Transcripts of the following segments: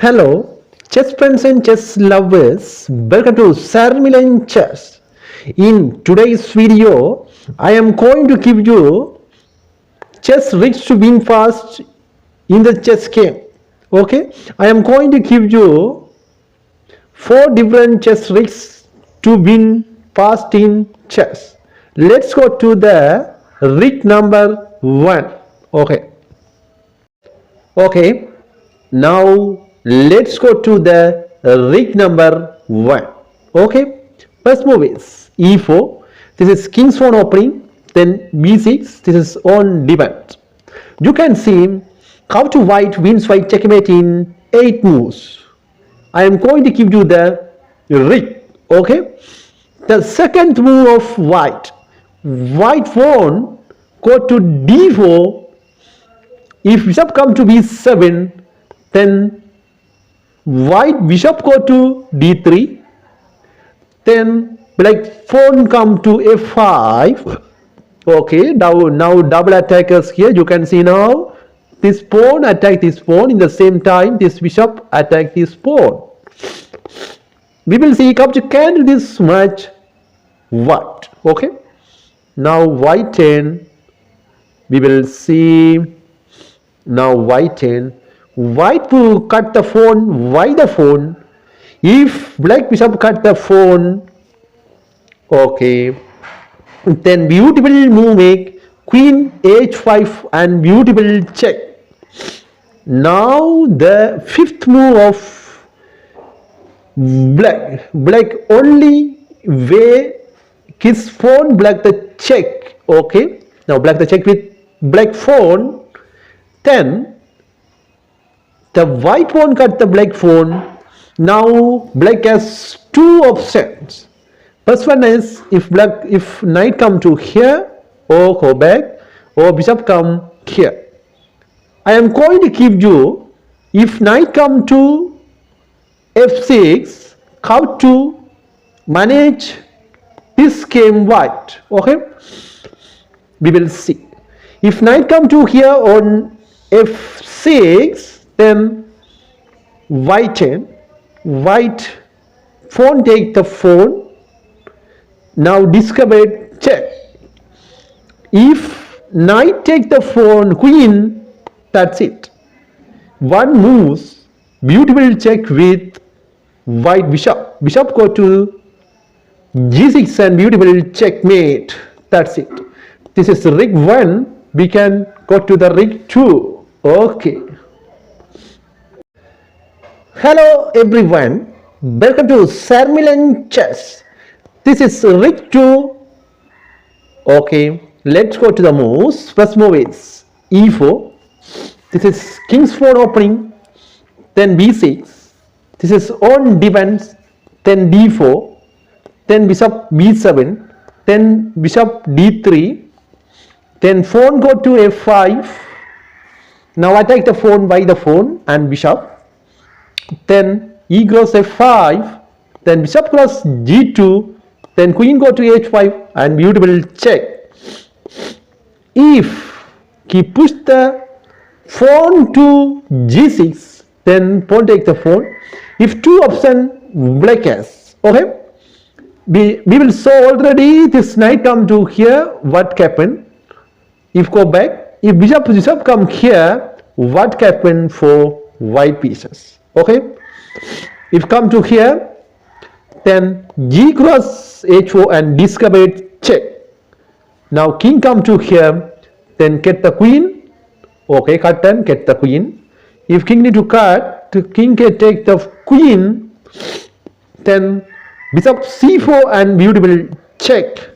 Hello, chess friends and chess lovers. Welcome to Sarmilan Chess. In today's video, I am going to give you chess tricks to win fast in the chess game. Okay, I am going to give you 4 different chess tricks to win fast in chess. Let's go to the trick number 1. Okay, now let's go to the trick number 1. Okay, first move is e4. This is king's pawn opening. Then b6. This is on defense. You can see how to white wins white checkmate in 8 moves. I am going to give you the trick. Okay, the second move of white pawn go to d4. If bishop come to b7, then white bishop go to d3, then black pawn come to f5. Okay, now double attackers here. You can see now this pawn attack this pawn, in the same time this bishop attack this pawn. We will see come to can this much white. Okay, now white turn. We will see now white turn. White will cut the pawn. Why the pawn? If black bishop cut the pawn, okay, then beautiful move make queen h5 and beautiful check. Now the fifth move of black only way his pawn black the check. Okay, now black the check with black pawn. Then the white pawn cut the black pawn. Now black has 2 options. First one is if knight come to here or go back, or bishop come here. I am going to give you, if knight come to f6, how to manage this game white. Okay, we will see. If knight come to here on f6, then white pawn take the pawn. Now discovered check. If knight take the pawn queen, that's it. One moves, beautiful check with white bishop. Bishop go to g6 and beautiful checkmate. That's it. This is rig 1. We can go to the rig 2. Okay. Hello everyone. Welcome to Sarmilan Chess. This is rig 2. Okay, let's go to the moves. First move is e4. This is king's pawn opening. Then b6. This is on defense. Then d4. Then bishop b7. Then bishop d3. Then pawn go to f5. Now attack the pawn by the pawn and bishop. Then e goes f5. Then bishop cross g2. Then queen go to h5 and beautiful check. If he push the pawn to g6, then pawn take the pawn. If 2 option black has. Okay, we will show already this knight come to here, what happen. If go back, if bishop come here, what happen for white pieces. Okay, if come to here, then g cross h4 and discovered check. Now king come to here, then get the queen. Okay, cut and get the queen. If king need to cut, the king can take the queen. Then bishop c4 and beautiful check.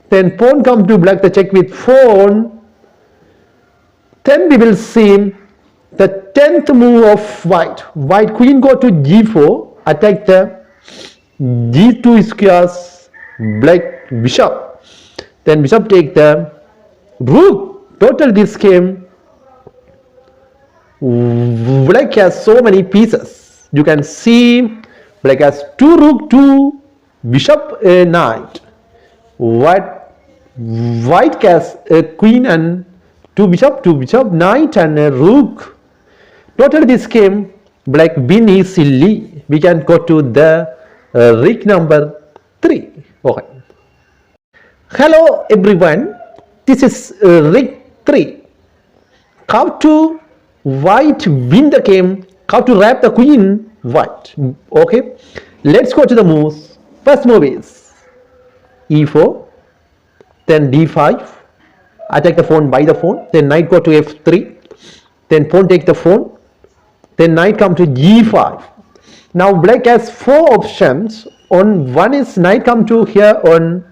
Then pawn come to black the check with pawn. Then we will see the 10th move of white. White queen go to g4, attack the g2 squares black bishop. Then bishop take the rook. Total this game black has so many pieces. You can see black has 2 rook, 2 bishop, a knight. White has a queen and 2 bishop, knight and a rook. Total this game black win easily. We can go to the rig number 3. Okay. Hello everyone, this is rig 3. How to white win the game, how to wrap the queen white. Okay, let's go to the moves. First move is e4, then d5, attack the pawn by the pawn, then knight go to f3, then pawn take the pawn, then knight come to g5. Now black has 4 options. On one is knight come to here on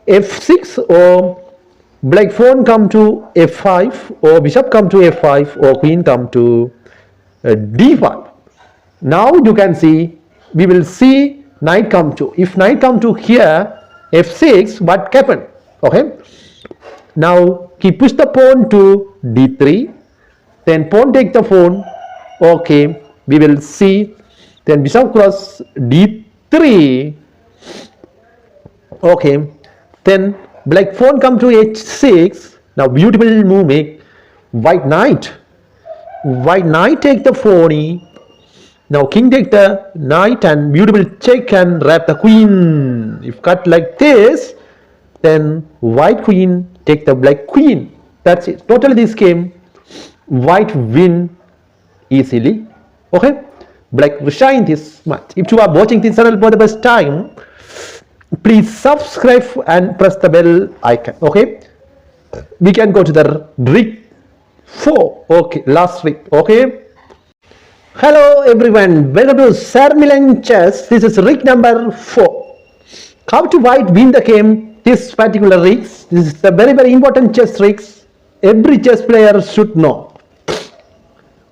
f6, or black pawn come to f5, or bishop come to f5, or queen come to d5. Now you can see, we will see knight come to, if knight come to here f6, what happen? Okay, now he push the pawn to d3, then pawn take the pawn. Okay, we will see, then bishop cross d3. Okay, then black pawn come to h6. Now beautiful move make white knight take the pawn e. Now king take the knight and beautiful check and wrap the queen. If cut like this, then white queen take the black queen. That's it. Totally this game white win easily. Okay, black shine this match. If you are watching this channel for the first time, please subscribe and press the bell icon. Okay, we can go to the rig 4. Okay, last rig. Okay, hello everyone, welcome to Sir Milan Chess. This is rig number 4. How to white win the game. This particular rigs, this is a very important chess rigs. Every chess player should know.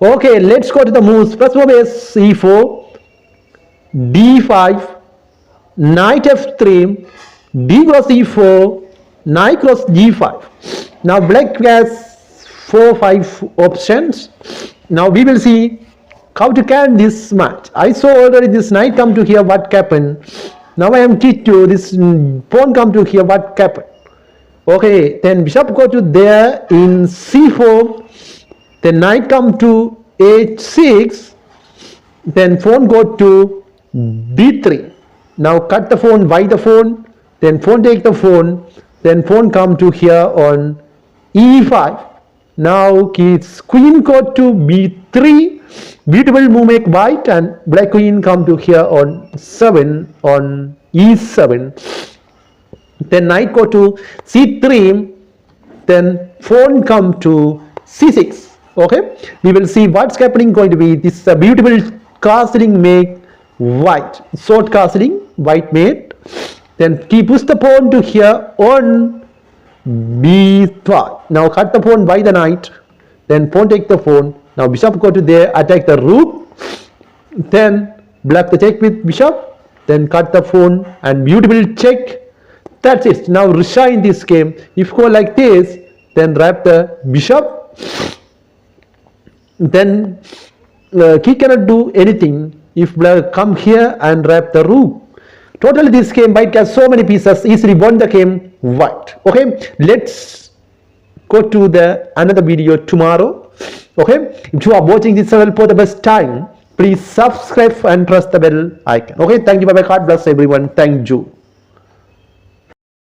Okay, let's go to the moves. First move is e4, d5, knight f3, d cross e4, knight cross g5. Now black has 4-5 options. Now we will see how to can this match. I saw already this knight come to here, what happened. Now I am teach you this pawn come to here, what happened. Okay, then bishop go to there in c4, then knight come to h6, then pawn go to d3. Now cut the pawn by the pawn, then pawn take the pawn, then pawn come to here on e5. Now his queen go to b3. Beautiful move make white, and black queen come to here on 7 on e7. Then knight go to c3, then pawn come to c6. Okay, we will see what's happening going to be. This is a beautiful castling make white, short castling white made. Then he push the pawn to here on b5. Now cut the pawn by the knight, then pawn take the pawn. Now bishop go to there, attack the rook, then black the check with bishop, then cut the pawn and beautiful check. That's it. Now resign this game. If go like this, then wrap the bishop, then he cannot do anything if black come here and wrap the rook. Totally this game white has so many pieces, easily won the game white. Okay, let's go to the another video tomorrow. Okay, if you are watching this channel for the first time, please subscribe and press the bell icon. Okay, thank you. Bye bye. God bless everyone. Thank you.